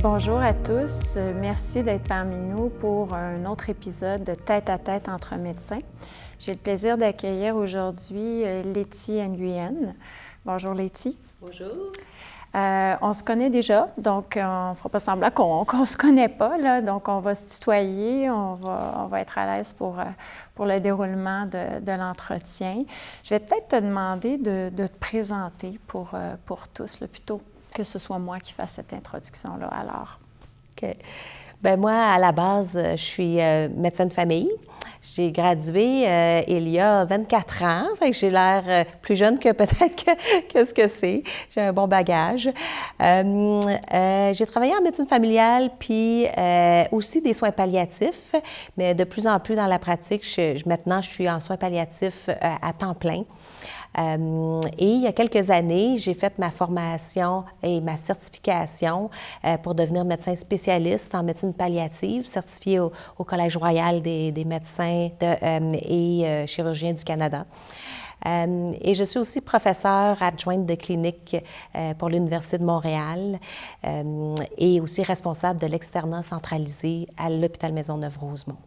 Bonjour à tous, merci d'être parmi nous pour un autre épisode de Tête à tête entre médecins. J'ai le plaisir d'accueillir aujourd'hui Letty Nguyen. Bonjour Letty. Bonjour. On se connaît déjà, donc on ne fera pas semblant qu'on ne se connaît pas, là. Donc on va se tutoyer, on va être à l'aise pour le déroulement de l'entretien. Je vais peut-être te demander de te présenter pour tous, là, plutôt que ce soit moi qui fasse cette introduction-là. Alors. OK. Bien, moi, à la base, je suis médecin de famille. J'ai gradué il y a 24 ans, fait que j'ai l'air plus jeune que peut-être que ce que c'est. J'ai un bon bagage. J'ai travaillé en médecine familiale, puis aussi des soins palliatifs, mais de plus en plus dans la pratique, maintenant, je suis en soins palliatifs à temps plein. Et il y a quelques années, j'ai fait ma formation et ma certification pour devenir médecin spécialiste en médecine palliative, certifiée au Collège royal des médecins et chirurgiens du Canada. Et je suis aussi professeure adjointe de clinique pour l'Université de Montréal et aussi responsable de l'externat centralisé à l'hôpital Maisonneuve-Rosemont.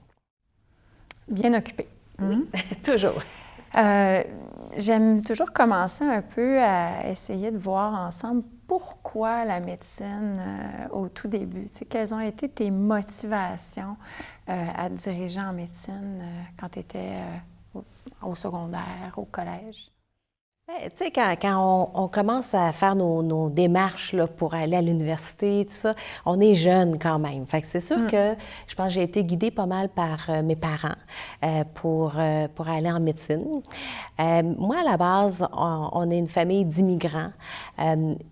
Bien occupée. Oui, toujours. J'aime toujours commencer un peu à essayer de voir ensemble pourquoi la médecine au tout début. Tu sais, quelles ont été tes motivations à te diriger en médecine quand tu étais au secondaire, au collège? Tu sais, quand on commence à faire nos démarches là, pour aller à l'université, tout ça, on est jeune quand même. Fait que c'est sûr que je pense que j'ai été guidée pas mal par mes parents pour aller en médecine. Moi, à la base, on est une famille d'immigrants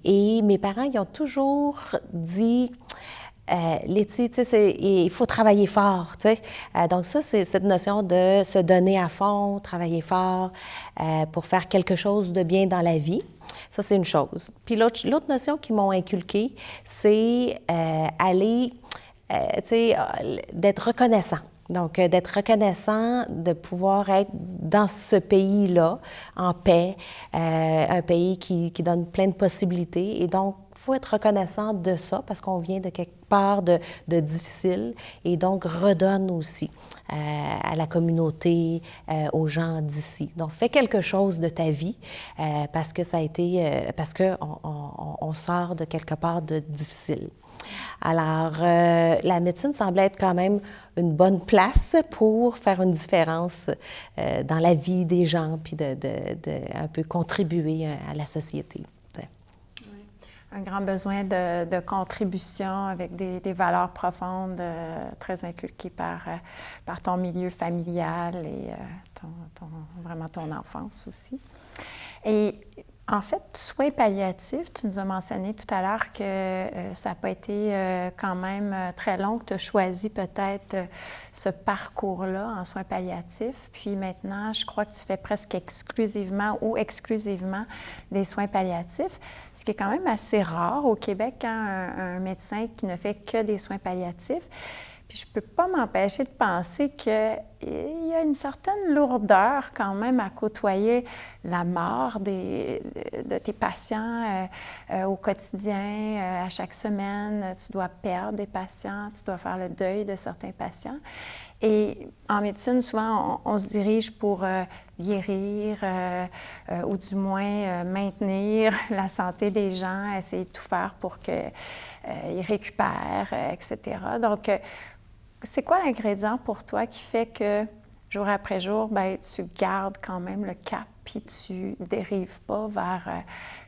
et mes parents, ils ont toujours dit... Letty, tu sais, il faut travailler fort, tu sais. Donc ça, c'est cette notion de se donner à fond, travailler fort pour faire quelque chose de bien dans la vie. Ça, c'est une chose. Puis l'autre notion qu'ils m'ont inculquée, c'est aller, tu sais, d'être reconnaissant. Donc, d'être reconnaissant, de pouvoir être dans ce pays-là, en paix, un pays qui donne plein de possibilités. Et donc, il faut être reconnaissant de ça parce qu'on vient de quelque part de difficile et donc redonne aussi à la communauté, aux gens d'ici. Donc, fais quelque chose de ta vie parce que ça a été, parce qu'on sort de quelque part de difficile. Alors, la médecine semblait être quand même une bonne place pour faire une différence dans la vie des gens, puis de un peu contribuer à la société. Un grand besoin de contribution avec des valeurs profondes très inculquées par ton milieu familial et vraiment ton enfance aussi. Et en fait, soins palliatifs, tu nous as mentionné tout à l'heure que ça n'a pas été quand même très long que tu as choisi peut-être ce parcours-là en soins palliatifs. Puis maintenant, je crois que tu fais presque exclusivement des soins palliatifs, ce qui est quand même assez rare au Québec, hein, un médecin qui ne fait que des soins palliatifs. Puis je ne peux pas m'empêcher de penser qu'il y a une certaine lourdeur quand même à côtoyer la mort de tes patients au quotidien, à chaque semaine. Tu dois perdre des patients, tu dois faire le deuil de certains patients. Et en médecine, souvent, on se dirige pour guérir ou du moins maintenir la santé des gens, essayer de tout faire pour qu'ils récupèrent, etc. Donc, c'est quoi l'ingrédient pour toi qui fait que, jour après jour, bien, tu gardes quand même le cap puis tu ne dérives pas vers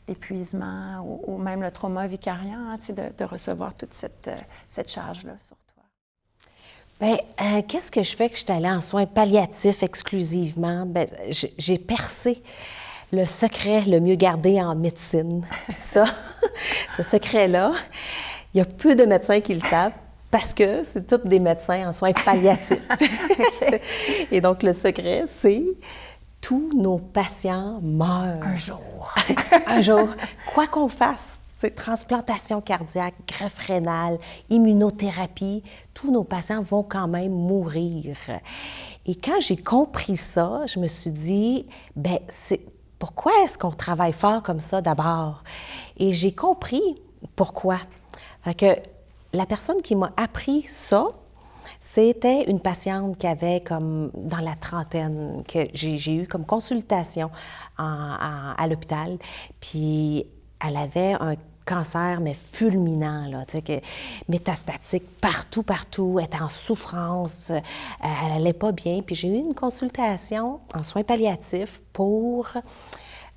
l'épuisement ou même le trauma vicariant, hein, de recevoir toute cette charge-là sur toi? Bien, qu'est-ce que je fais que je suis allée en soins palliatifs exclusivement? Bien, j'ai percé le secret le mieux gardé en médecine. Puis ça, ce secret-là, il y a peu de médecins qui le savent. Parce que c'est tous des médecins en soins palliatifs. Okay. Et donc, le secret, c'est tous nos patients meurent. Un jour. Un jour. Quoi qu'on fasse, c'est transplantation cardiaque, greffe rénale, immunothérapie, tous nos patients vont quand même mourir. Et quand j'ai compris ça, je me suis dit, bien, pourquoi est-ce qu'on travaille fort comme ça d'abord? Et j'ai compris pourquoi. Fait que la personne qui m'a appris ça, c'était une patiente qui avait comme dans la trentaine, que j'ai eu comme consultation à l'hôpital, puis elle avait un cancer, mais fulminant, là, tu sais, métastatique partout, elle était en souffrance, elle n'allait pas bien, puis j'ai eu une consultation en soins palliatifs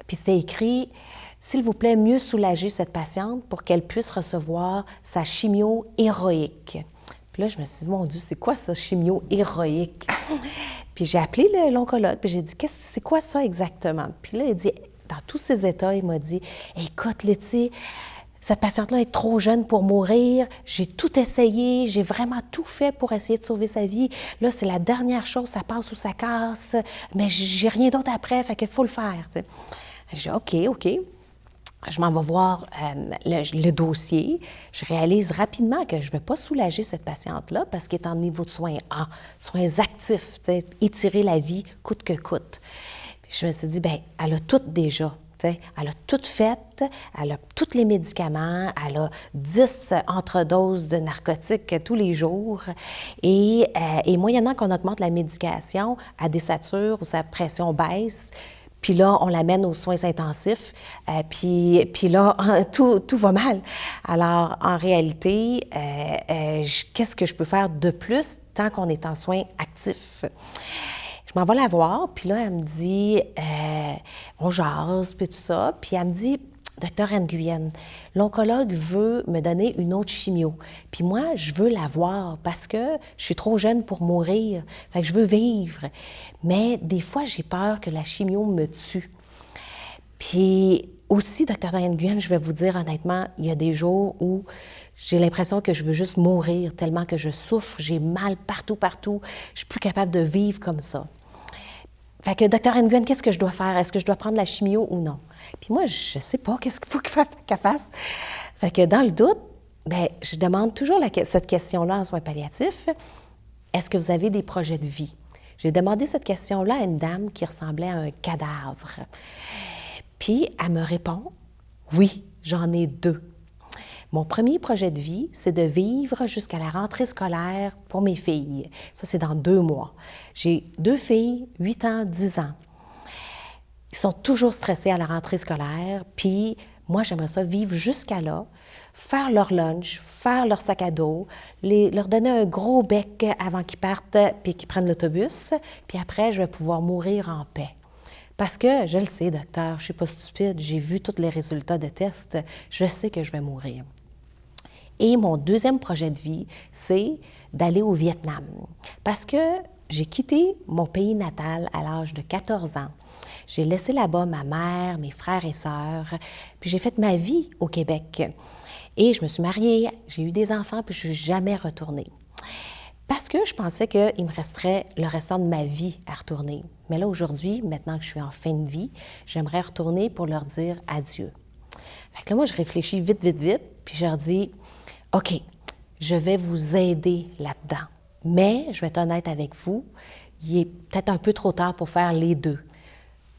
puis c'était écrit « S'il vous plaît, mieux soulager cette patiente pour qu'elle puisse recevoir sa chimio héroïque ». Puis là, je me suis dit, mon Dieu, c'est quoi ça, chimio héroïque? Puis j'ai appelé l'oncologue, puis j'ai dit, c'est quoi ça exactement? Puis là, il dit, dans tous ses états, il m'a dit, écoute, Letty, cette patiente-là est trop jeune pour mourir, j'ai tout essayé, j'ai vraiment tout fait pour essayer de sauver sa vie. Là, c'est la dernière chose, ça passe ou ça casse, mais j'ai rien d'autre après, fait qu'il faut le faire. Tu sais. J'ai dit, OK. Je m'en vais voir le dossier. Je réalise rapidement que je ne vais pas soulager cette patiente-là parce qu'elle est en niveau de soins A, soins actifs, étirer la vie coûte que coûte. Puis je me suis dit, bien, elle a tout déjà. Elle a tout fait, elle a tous les médicaments, elle a 10 entredoses de narcotiques tous les jours. Et moyennant qu'on augmente la médication, elle désature ou sa pression baisse. Puis là, on l'amène aux soins intensifs, puis là, tout va mal. Alors, en réalité, qu'est-ce que je peux faire de plus tant qu'on est en soins actifs? Je m'en vais la voir, puis là, elle me dit, on jase, puis tout ça, puis elle me dit, Docteur Nguyen, l'oncologue veut me donner une autre chimio. Puis moi, je veux la voir parce que je suis trop jeune pour mourir. Fait que je veux vivre. Mais des fois, j'ai peur que la chimio me tue. Puis aussi, Docteur Nguyen, je vais vous dire honnêtement, il y a des jours où j'ai l'impression que je veux juste mourir tellement que je souffre, j'ai mal partout. Je suis plus capable de vivre comme ça. Fait que, Docteur Nguyen, qu'est-ce que je dois faire? Est-ce que je dois prendre la chimio ou non? Puis moi, je sais pas qu'est-ce qu'il faut qu'elle fasse. Fait que dans le doute, bien, je demande toujours cette question-là en soins palliatifs. Est-ce que vous avez des projets de vie? J'ai demandé cette question-là à une dame qui ressemblait à un cadavre. Puis elle me répond, oui, j'en ai 2. Mon premier projet de vie, c'est de vivre jusqu'à la rentrée scolaire pour mes filles. Ça, c'est dans 2 mois. J'ai 2 filles, 8 ans, 10 ans. Ils sont toujours stressés à la rentrée scolaire, puis moi, j'aimerais ça vivre jusqu'à là, faire leur lunch, faire leur sac à dos, leur donner un gros bec avant qu'ils partent puis qu'ils prennent l'autobus, puis après, je vais pouvoir mourir en paix. Parce que, je le sais, docteur, je ne suis pas stupide, j'ai vu tous les résultats de tests, je sais que je vais mourir. Et mon deuxième projet de vie, c'est d'aller au Vietnam. Parce que j'ai quitté mon pays natal à l'âge de 14 ans. J'ai laissé là-bas ma mère, mes frères et sœurs, puis j'ai fait ma vie au Québec. Et je me suis mariée, j'ai eu des enfants, puis je ne suis jamais retournée. Parce que je pensais qu'il me resterait le restant de ma vie à retourner. Mais là, aujourd'hui, maintenant que je suis en fin de vie, j'aimerais retourner pour leur dire adieu. Fait que là, moi, je réfléchis vite, puis je leur dis, OK, je vais vous aider là-dedans. Mais, je vais être honnête avec vous, il est peut-être un peu trop tard pour faire les 2.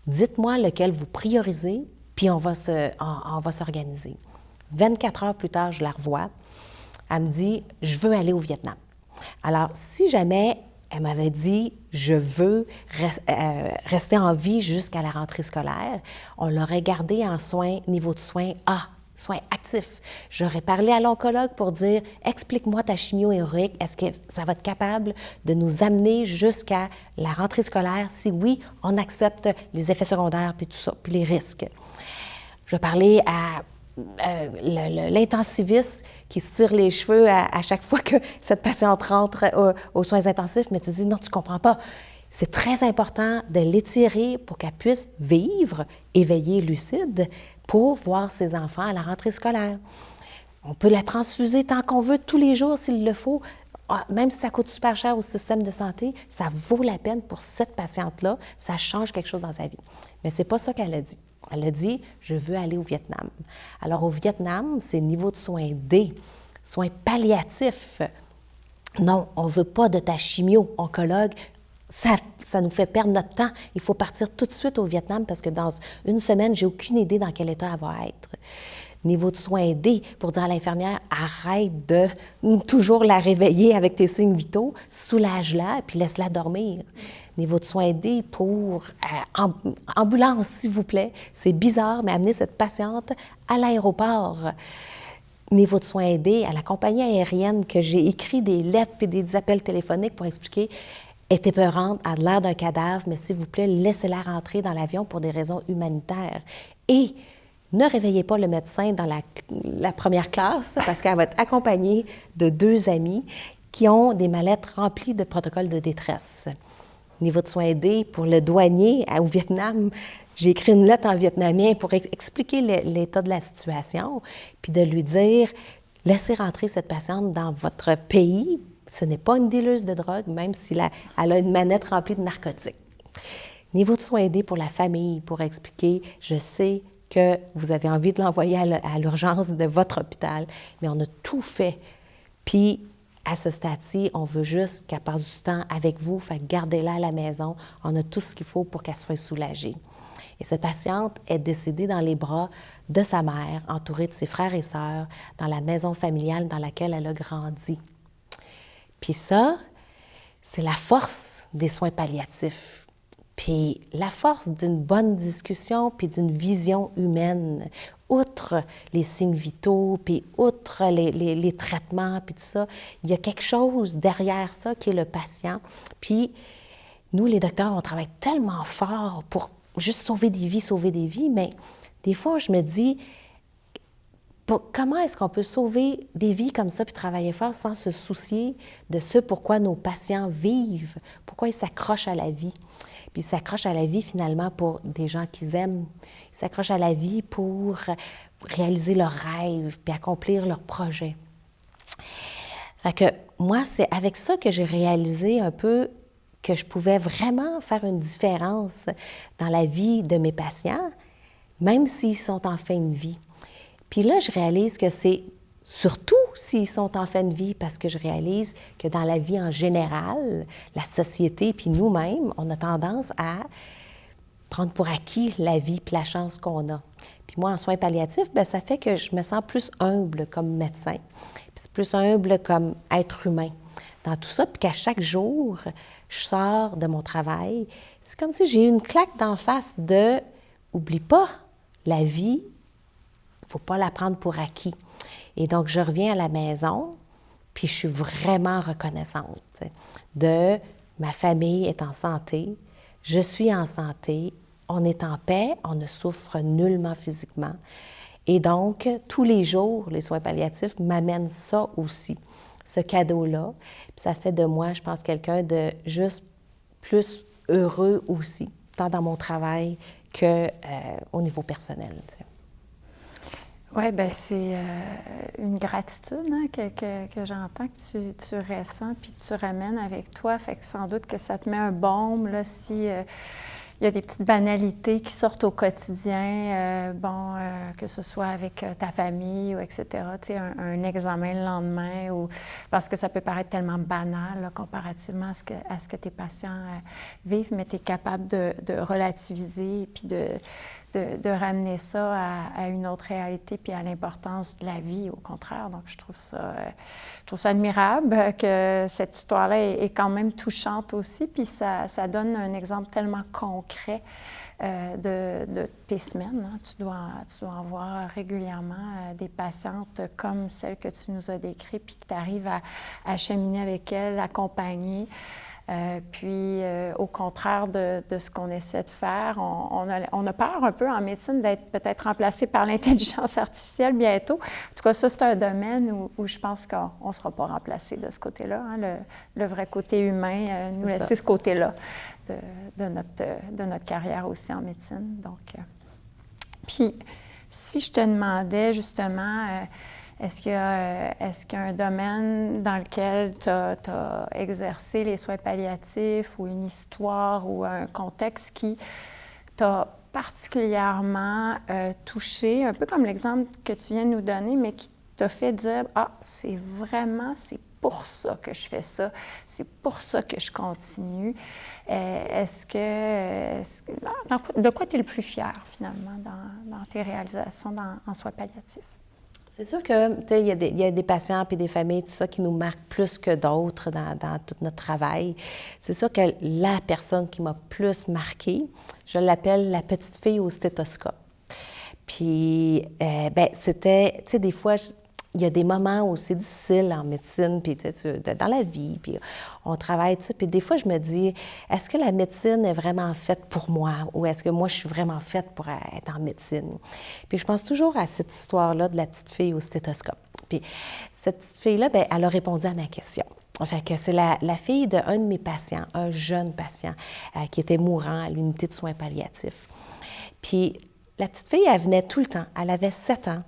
Dites-moi lequel vous priorisez, puis on va s'organiser. 24 heures plus tard, je la revois. Elle me dit, je veux aller au Vietnam. Alors, si jamais elle m'avait dit, je veux rester en vie jusqu'à la rentrée scolaire, on l'aurait gardée en soins, niveau de soins A, soins actifs. J'aurais parlé à l'oncologue pour dire, explique-moi ta chimio héroïque, est-ce que ça va être capable de nous amener jusqu'à la rentrée scolaire? Si oui, on accepte les effets secondaires, puis tout ça, puis les risques. Je vais parler à l'intensiviste qui se tire les cheveux à chaque fois que cette patiente rentre aux soins intensifs, mais tu dis, non, tu ne comprends pas. C'est très important de l'étirer pour qu'elle puisse vivre, éveillée, lucide, pour voir ses enfants à la rentrée scolaire. On peut la transfuser tant qu'on veut, tous les jours s'il le faut. Même si ça coûte super cher au système de santé, ça vaut la peine pour cette patiente-là, ça change quelque chose dans sa vie. Mais c'est pas ça qu'elle a dit. Elle a dit, je veux aller au Vietnam. Alors, au Vietnam, c'est niveau de soins D, soins palliatifs. Non, on ne veut pas de ta chimio, oncologue. Ça nous fait perdre notre temps. Il faut partir tout de suite au Vietnam parce que dans 1 semaine, j'ai aucune idée dans quel état elle va être. Niveau de soins aidés, pour dire à l'infirmière, arrête de toujours la réveiller avec tes signes vitaux, soulage-la, puis laisse-la dormir. Niveau de soins aidés pour ambulance, s'il vous plaît. C'est bizarre, mais amener cette patiente à l'aéroport. Niveau de soins aidés, à la compagnie aérienne que j'ai écrit des lettres et des appels téléphoniques pour expliquer, est épeurante, a l'air d'un cadavre, mais s'il vous plaît, laissez-la rentrer dans l'avion pour des raisons humanitaires. Et ne réveillez pas le médecin dans la première classe parce qu'elle va être accompagnée de 2 amis qui ont des mallettes remplies de protocoles de détresse. Niveau de soins aidés, pour le douanier au Vietnam, j'ai écrit une lettre en vietnamien pour expliquer l'état de la situation, puis de lui dire « Laissez rentrer cette patiente dans votre pays. Ce n'est pas une dealeuse de drogue, même si elle a une manette remplie de narcotiques. » Niveau de soins aidés pour la famille, pour expliquer « Je sais que vous avez envie de l'envoyer à l'urgence de votre hôpital, mais on a tout fait. Puis, à ce stade-ci, on veut juste qu'elle passe du temps avec vous, fait gardez-la à la maison. On a tout ce qu'il faut pour qu'elle soit soulagée. » Et cette patiente est décédée dans les bras de sa mère, entourée de ses frères et sœurs, dans la maison familiale dans laquelle elle a grandi. Puis ça, c'est la force des soins palliatifs. Puis la force d'une bonne discussion, puis d'une vision humaine, outre les signes vitaux, puis outre les traitements, puis tout ça, il y a quelque chose derrière ça qui est le patient. Puis nous, les docteurs, on travaille tellement fort pour juste sauver des vies, mais des fois, je me dis, comment est-ce qu'on peut sauver des vies comme ça puis travailler fort sans se soucier de ce pourquoi nos patients vivent, pourquoi ils s'accrochent à la vie? Puis ils s'accrochent à la vie finalement pour des gens qu'ils aiment. Ils s'accrochent à la vie pour réaliser leurs rêves puis accomplir leurs projets. Fait que moi, c'est avec ça que j'ai réalisé un peu que je pouvais vraiment faire une différence dans la vie de mes patients, même s'ils sont en fin de vie. Puis là, je réalise que c'est surtout s'ils sont en fin de vie, parce que je réalise que dans la vie en général, la société, puis nous-mêmes, on a tendance à prendre pour acquis la vie puis la chance qu'on a. Puis moi, en soins palliatifs, bien, ça fait que je me sens plus humble comme médecin, puis plus humble comme être humain dans tout ça, puis qu'à chaque jour, je sors de mon travail, c'est comme si j'ai eu une claque d'en face de « oublie pas, la vie, il ne faut pas la prendre pour acquis. » Et donc, je reviens à la maison, puis je suis vraiment reconnaissante de ma famille est en santé, je suis en santé, on est en paix, on ne souffre nullement physiquement. Et donc, tous les jours, les soins palliatifs m'amènent ça aussi, ce cadeau-là. Puis ça fait de moi, je pense, quelqu'un de juste plus heureux aussi, tant dans mon travail qu'au niveau personnel. Oui, bien, c'est une gratitude que j'entends, que tu ressens puis que tu ramènes avec toi. Fait que sans doute que ça te met un baume, là, si il y a des petites banalités qui sortent au quotidien, que ce soit avec ta famille ou etc. Tu sais, un examen le lendemain, ou parce que ça peut paraître tellement banal là, comparativement à ce que tes patients vivent, mais tu es capable de relativiser et puis de ramener ça à une autre réalité puis à l'importance de la vie, au contraire. Donc, je trouve ça admirable que cette histoire-là est quand même touchante aussi, puis ça donne un exemple tellement concret de tes semaines. Hein. Tu dois en voir régulièrement des patientes comme celles que tu nous as décrites, puis que tu arrives à cheminer avec elles, accompagner. Puis, au contraire de ce qu'on essaie de faire, on a peur un peu en médecine d'être peut-être remplacé par l'intelligence artificielle bientôt. En tout cas, ça, c'est un domaine où je pense qu'on ne sera pas remplacé de ce côté-là. Hein. Le vrai côté humain, nous laisser ce côté-là de notre carrière aussi en médecine. Donc, puis, si je te demandais justement... Est-ce qu'il y a un domaine dans lequel tu as exercé les soins palliatifs ou une histoire ou un contexte qui t'a particulièrement touché, un peu comme l'exemple que tu viens de nous donner, mais qui t'a fait dire « Ah, c'est pour ça que je fais ça, c'est pour ça que je continue. De quoi tu es le plus fier, finalement, dans tes réalisations en soins palliatifs? C'est sûr que, tu sais, il y a des patients et des familles, tout ça, qui nous marquent plus que d'autres dans tout notre travail. C'est sûr que la personne qui m'a plus marquée, je l'appelle la petite fille au stéthoscope. Puis, c'était, tu sais, des fois, il y a des moments où c'est difficile en médecine, puis dans la vie, puis on travaille, tout ça. Puis des fois, je me dis, est-ce que la médecine est vraiment faite pour moi ou est-ce que moi, je suis vraiment faite pour être en médecine? Puis je pense toujours à cette histoire-là de la petite fille au stéthoscope. Puis cette petite fille-là, bien, elle a répondu à ma question. Fait que c'est la fille d'un de mes patients, un jeune patient qui était mourant à l'unité de soins palliatifs. Puis la petite fille, elle venait tout le temps. Elle avait 7 ans.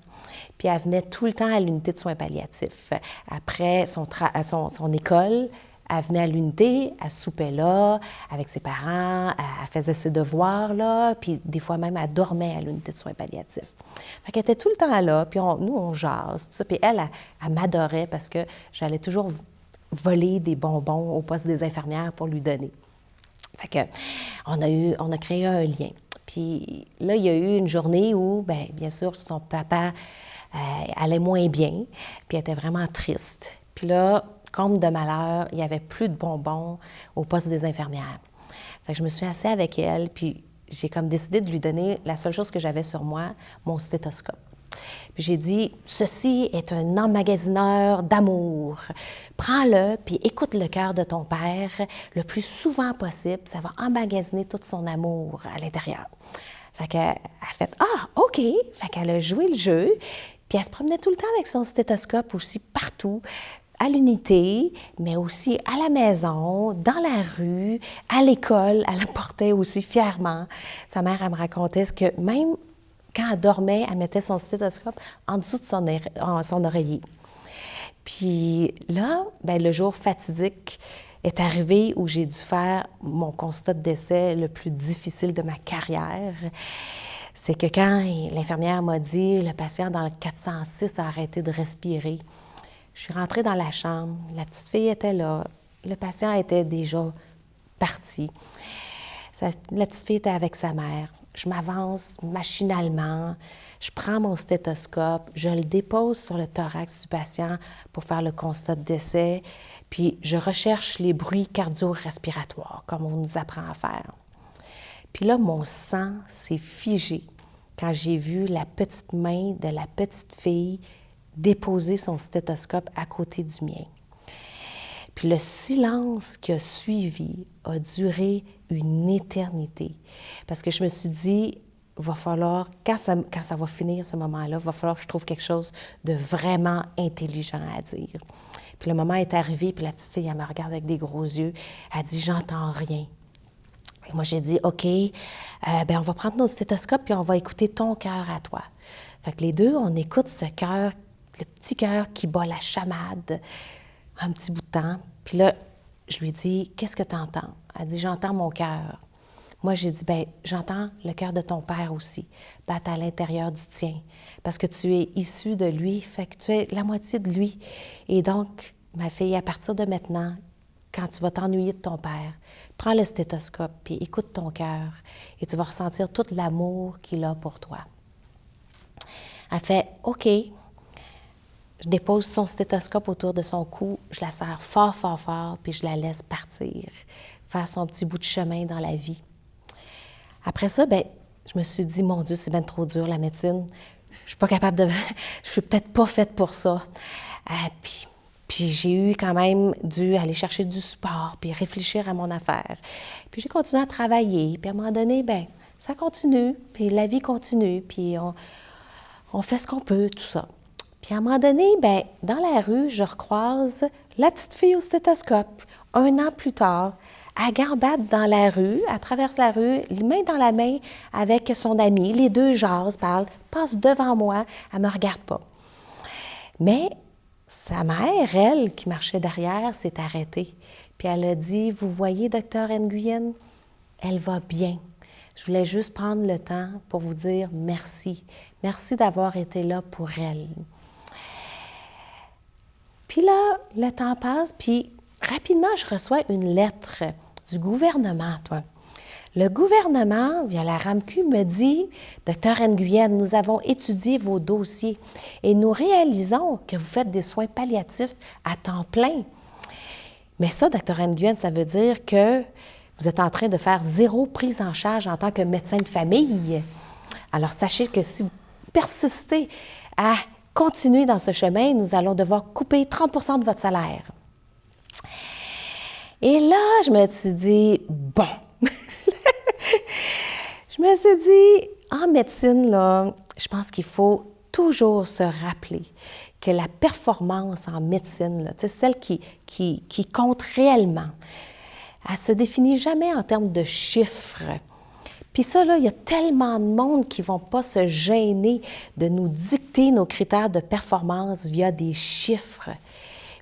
Puis elle venait tout le temps à l'unité de soins palliatifs. Après son école, elle venait à l'unité, elle soupait là avec ses parents, elle faisait ses devoirs là, puis des fois même, elle dormait à l'unité de soins palliatifs. Fait qu'elle était tout le temps là, puis nous, on jase, tout ça. Puis elle m'adorait parce que j'allais toujours voler des bonbons au poste des infirmières pour lui donner. Fait que on a créé un lien. Puis là, il y a eu une journée où, bien sûr, son papa allait moins bien, puis elle était vraiment triste. Puis là, comme de malheur, il n'y avait plus de bonbons au poste des infirmières. Fait que je me suis assise avec elle, puis j'ai comme décidé de lui donner la seule chose que j'avais sur moi, mon stéthoscope. Puis j'ai dit, ceci est un emmagasineur d'amour. Prends-le, puis écoute le cœur de ton père le plus souvent possible. Ça va emmagasiner tout son amour à l'intérieur. Fait qu'elle a fait, ah, OK. Fait qu'elle a joué le jeu. Puis elle se promenait tout le temps avec son stéthoscope aussi partout, à l'unité, mais aussi à la maison, dans la rue, à l'école. Elle le portait aussi fièrement. Sa mère, elle me racontait que même quand elle dormait, elle mettait son stéthoscope en dessous de son oreiller. Puis là, le jour fatidique est arrivé où j'ai dû faire mon constat de décès le plus difficile de ma carrière. C'est que quand l'infirmière m'a dit « le patient dans le 406 a arrêté de respirer », je suis rentrée dans la chambre, la petite fille était là, le patient était déjà parti. La petite fille était avec sa mère. Je m'avance machinalement, je prends mon stéthoscope, je le dépose sur le thorax du patient pour faire le constat de décès, puis je recherche les bruits cardio-respiratoires, comme on nous apprend à faire. Puis là, mon sang s'est figé quand j'ai vu la petite main de la petite fille déposer son stéthoscope à côté du mien. Puis le silence qui a suivi a duré une éternité. Parce que je me suis dit, il va falloir, quand ça va finir ce moment-là, il va falloir que je trouve quelque chose de vraiment intelligent à dire. Puis le moment est arrivé, puis la petite fille, elle me regarde avec des gros yeux. Elle dit, j'entends rien. Et moi, j'ai dit, OK, on va prendre notre stéthoscope, puis on va écouter ton cœur à toi. Fait que les deux, on écoute ce cœur, le petit cœur qui bat la chamade, un petit bout de temps. Puis là, je lui dis, qu'est-ce que tu entends? Elle dit, j'entends mon cœur. Moi, j'ai dit, j'entends le cœur de ton père aussi, battre à l'intérieur du tien, parce que tu es issue de lui, fait que tu es la moitié de lui. Et donc, ma fille, à partir de maintenant, quand tu vas t'ennuyer de ton père, prends le stéthoscope, puis écoute ton cœur, et tu vas ressentir tout l'amour qu'il a pour toi. Elle fait, OK. Je dépose son stéthoscope autour de son cou, je la serre fort, fort, fort, puis je la laisse partir, faire son petit bout de chemin dans la vie. Après ça, je me suis dit, mon Dieu, c'est bien trop dur, la médecine. Je suis pas capable de... Je suis peut-être pas faite pour ça. Puis j'ai eu quand même dû aller chercher du support, puis réfléchir à mon affaire. Puis j'ai continué à travailler, puis à un moment donné, ça continue, puis la vie continue, puis on fait ce qu'on peut, tout ça. Puis à un moment donné, dans la rue, je recroise la petite fille au stéthoscope. 1 an plus tard, elle gambade dans la rue, elle traverse la rue, main dans la main avec son amie. Les deux jasent, parlent, passent devant moi, elle ne me regarde pas. Mais sa mère, elle, qui marchait derrière, s'est arrêtée. Puis elle a dit, « Vous voyez, Dr. Nguyen, elle va bien. Je voulais juste prendre le temps pour vous dire merci. Merci d'avoir été là pour elle. » Puis là, le temps passe, puis rapidement, je reçois une lettre du gouvernement, toi. Le gouvernement, via la RAMQ, me dit, Dr. Nguyen, nous avons étudié vos dossiers et nous réalisons que vous faites des soins palliatifs à temps plein. Mais ça, Dr. Nguyen, ça veut dire que vous êtes en train de faire 0 prise en charge en tant que médecin de famille. Alors, sachez que si vous persistez à continuer dans ce chemin, nous allons devoir couper 30 % de votre salaire. Et là, je me suis dit, bon, je me suis dit, en médecine, là, je pense qu'il faut toujours se rappeler que la performance en médecine, là, celle qui compte réellement, elle ne se définit jamais en termes de chiffres. Puis ça, là, il y a tellement de monde qui ne vont pas se gêner de nous dicter nos critères de performance via des chiffres.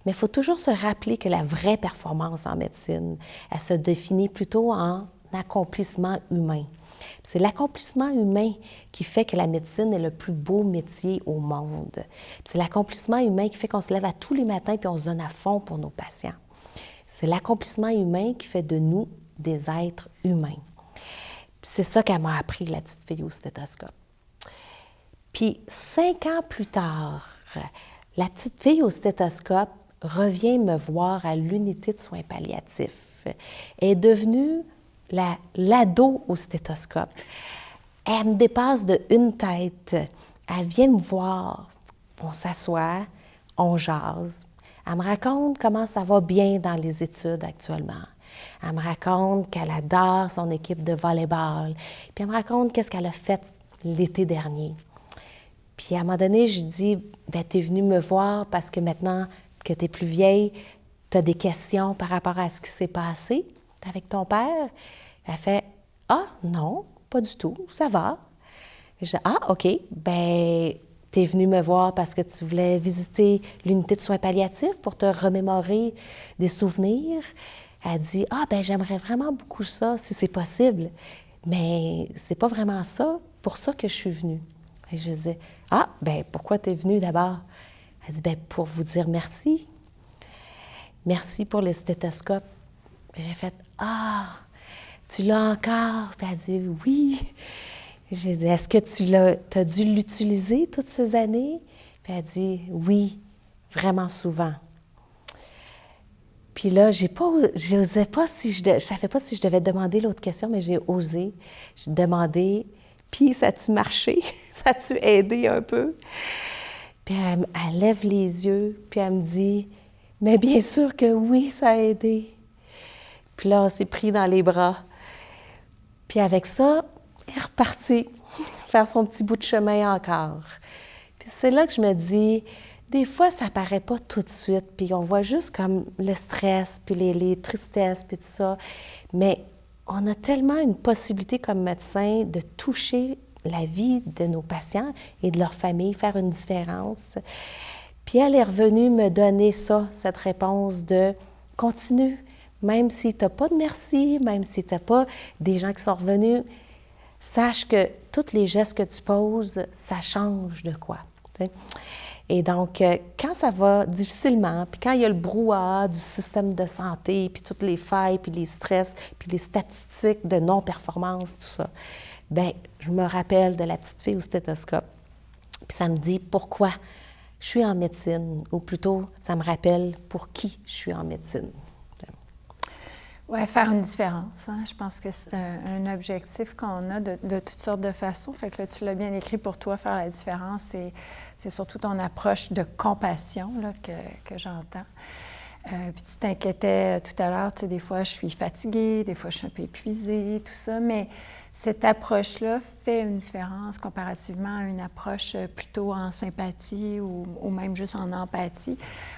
Mais il faut toujours se rappeler que la vraie performance en médecine, elle se définit plutôt en accomplissement humain. C'est l'accomplissement humain qui fait que la médecine est le plus beau métier au monde. C'est l'accomplissement humain qui fait qu'on se lève à tous les matins puis on se donne à fond pour nos patients. C'est l'accomplissement humain qui fait de nous des êtres humains. C'est ça qu'elle m'a appris, la petite fille au stéthoscope. Puis 5 ans plus tard, la petite fille au stéthoscope revient me voir à l'unité de soins palliatifs. Elle est devenue l'ado au stéthoscope. Elle me dépasse de une tête. Elle vient me voir. On s'assoit, on jase. Elle me raconte comment ça va bien dans les études actuellement. Elle me raconte qu'elle adore son équipe de volleyball. Puis elle me raconte qu'est-ce qu'elle a fait l'été dernier. Puis à un moment donné, je dis, bien, tu es venue me voir parce que maintenant que tu es plus vieille, tu as des questions par rapport à ce qui s'est passé avec ton père. Elle fait, ah, non, pas du tout, ça va. Je dis, ah, OK, bien, tu es venue me voir parce que tu voulais visiter l'unité de soins palliatifs pour te remémorer des souvenirs. Elle dit, ah, bien, j'aimerais vraiment beaucoup ça, si c'est possible. Mais c'est pas vraiment ça, pour ça que je suis venue. Et je dis, ah, bien, pourquoi tu es venue d'abord? Elle dit, bien, pour vous dire merci. Merci pour le stéthoscope. J'ai fait, ah, tu l'as encore? Puis elle dit, oui. J'ai dit, est-ce que tu as dû l'utiliser toutes ces années? Puis elle dit, oui, vraiment souvent. Puis là, j'osais pas je savais pas si je devais demander l'autre question, mais j'ai osé. J'ai demandé, puis ça a-tu marché? Ça a-tu aidé un peu? Puis elle lève les yeux, puis elle me dit, mais bien sûr que oui, ça a aidé. Puis là, on s'est pris dans les bras. Puis avec ça, elle est repartie faire son petit bout de chemin encore. Puis c'est là que je me dis, des fois, ça paraît pas tout de suite, puis on voit juste comme le stress, puis les tristesses, puis tout ça. Mais on a tellement une possibilité comme médecin de toucher la vie de nos patients et de leur famille, faire une différence. Puis elle est revenue me donner ça, cette réponse de « continue ». Même si tu n'as pas de merci, même si tu n'as pas des gens qui sont revenus, sache que tous les gestes que tu poses, ça change de quoi. T'sais? Et donc, quand ça va difficilement, puis quand il y a le brouhaha du système de santé, puis toutes les failles, puis les stress, puis les statistiques de non-performance, tout ça, bien, je me rappelle de la petite fille au stéthoscope. Puis ça me dit pourquoi je suis en médecine, ou plutôt, ça me rappelle pour qui je suis en médecine. Oui, faire une différence. Hein? Je pense que c'est un objectif qu'on a de toutes sortes de façons. Fait que là, tu l'as bien écrit pour toi, faire la différence. C'est surtout ton approche de compassion là, que j'entends. Puis tu t'inquiétais tout à l'heure, tu sais, des fois, je suis fatiguée, des fois, je suis un peu épuisée, tout ça. Mais cette approche-là fait une différence comparativement à une approche plutôt en sympathie ou même juste en empathie.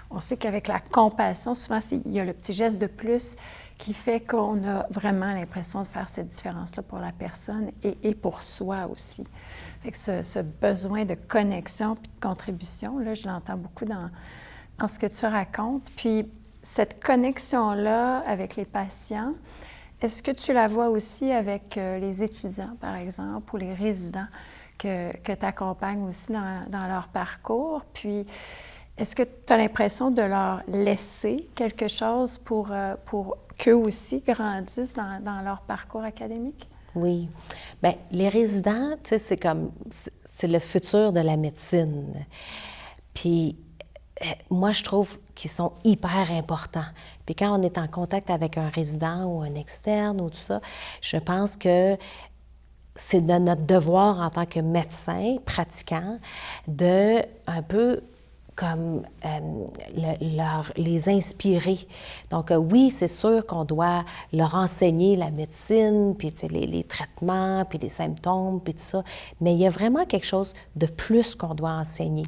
On sait qu'avec la compassion, souvent, il y a le petit geste de plus qui fait qu'on a vraiment l'impression de faire cette différence-là pour la personne et pour soi aussi. Fait que ce besoin de connexion puis de contribution, là, je l'entends beaucoup dans ce que tu racontes. Puis cette connexion-là avec les patients, est-ce que tu la vois aussi avec les étudiants, par exemple, ou les résidents que tu accompagnes aussi dans leur parcours? Puis, Est-ce que tu as l'impression de leur laisser quelque chose pour qu'eux aussi grandissent dans leur parcours académique? Oui. Bien, les résidents, tu sais, c'est le futur de la médecine. Puis, moi, je trouve qu'ils sont hyper importants. Puis quand on est en contact avec un résident ou un externe ou tout ça, je pense que c'est de notre devoir en tant que médecin pratiquant de un peu comme les inspirer. Donc, oui, c'est sûr qu'on doit leur enseigner la médecine, puis les traitements, puis les symptômes, puis tout ça, mais il y a vraiment quelque chose de plus qu'on doit enseigner.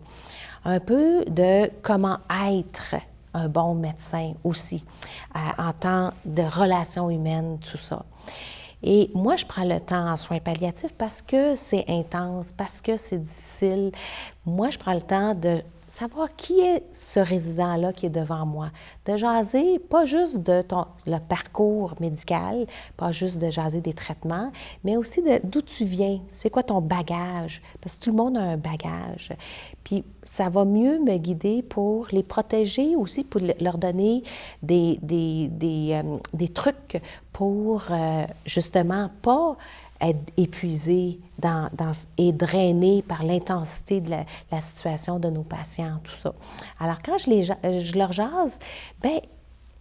Un peu de comment être un bon médecin aussi, en temps de relations humaines, tout ça. Et moi, je prends le temps en soins palliatifs parce que c'est intense, parce que c'est difficile. Moi, je prends le temps de savoir qui est ce résident-là qui est devant moi. De jaser, pas juste de le parcours médical, pas juste de jaser des traitements, mais aussi d'où tu viens, c'est quoi ton bagage, parce que tout le monde a un bagage. Puis ça va mieux me guider pour les protéger aussi, pour leur donner des trucs pour justement pas être épuisés et drainés par l'intensité de la situation de nos patients, tout ça. Alors, quand je leur jase, bien,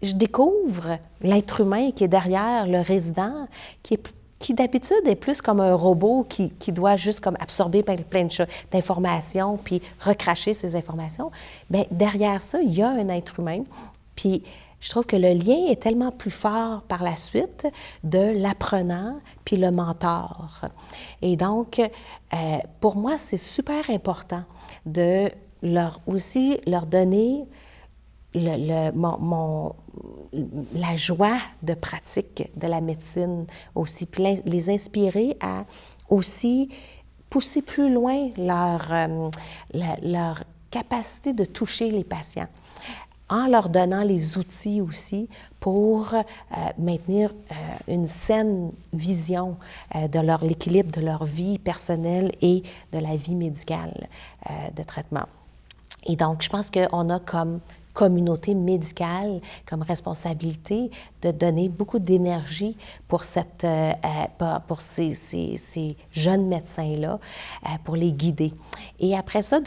je découvre l'être humain qui est derrière le résident, qui d'habitude est plus comme un robot qui doit juste comme absorber plein d'informations puis recracher ces informations. Bien, derrière ça, il y a un être humain. Puis, je trouve que le lien est tellement plus fort par la suite de l'apprenant puis le mentor. Et donc, pour moi, c'est super important de aussi leur donner la joie de pratique de la médecine aussi, puis les inspirer à aussi pousser plus loin leur capacité de toucher les patients, en leur donnant les outils aussi pour maintenir une saine vision de l'équilibre de leur vie personnelle et de la vie médicale de traitement. Et donc, je pense qu'on a comme communauté médicale comme responsabilité de donner beaucoup d'énergie pour ces jeunes médecins-là, pour les guider. Et après ça,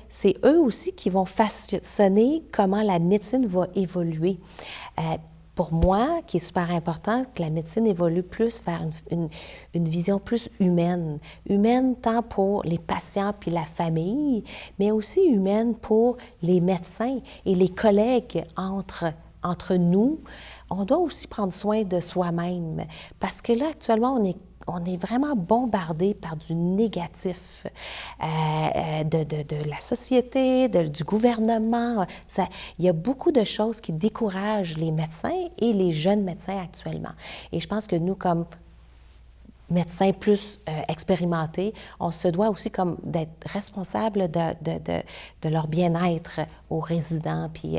c'est eux aussi qui vont façonner comment la médecine va évoluer. Pour moi, qui est super important, que la médecine évolue plus vers une vision plus humaine. Humaine tant pour les patients puis la famille, mais aussi humaine pour les médecins et les collègues entre nous. On doit aussi prendre soin de soi-même parce que là, actuellement, on est vraiment bombardé par du négatif de la société, du gouvernement. Il y a beaucoup de choses qui découragent les médecins et les jeunes médecins actuellement. Et je pense que nous, comme médecins plus expérimentés, on se doit aussi comme d'être responsables de leur bien-être aux résidents puis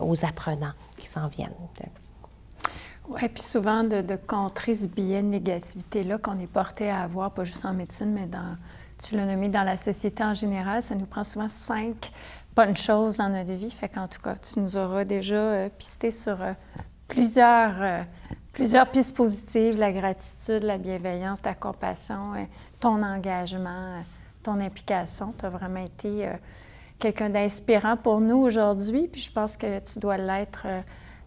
aux apprenants qui s'en viennent. Oui, puis souvent de contrer ce biais de négativité-là qu'on est porté à avoir, pas juste en médecine, mais tu l'as nommé, dans la société en général, ça nous prend souvent 5 bonnes choses dans notre vie. Fait qu'en tout cas, tu nous auras déjà pisté sur plusieurs pistes positives, la gratitude, la bienveillance, la compassion, ton engagement, ton implication. Tu as vraiment été quelqu'un d'inspirant pour nous aujourd'hui, puis je pense que tu dois l'être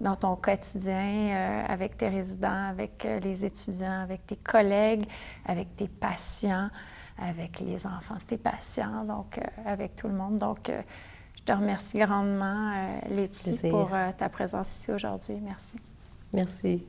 dans ton quotidien, avec tes résidents, avec les étudiants, avec tes collègues, avec tes patients, avec les enfants de tes patients, donc avec tout le monde. Donc, je te remercie grandement, Letty, pour ta présence ici aujourd'hui. Merci. Merci.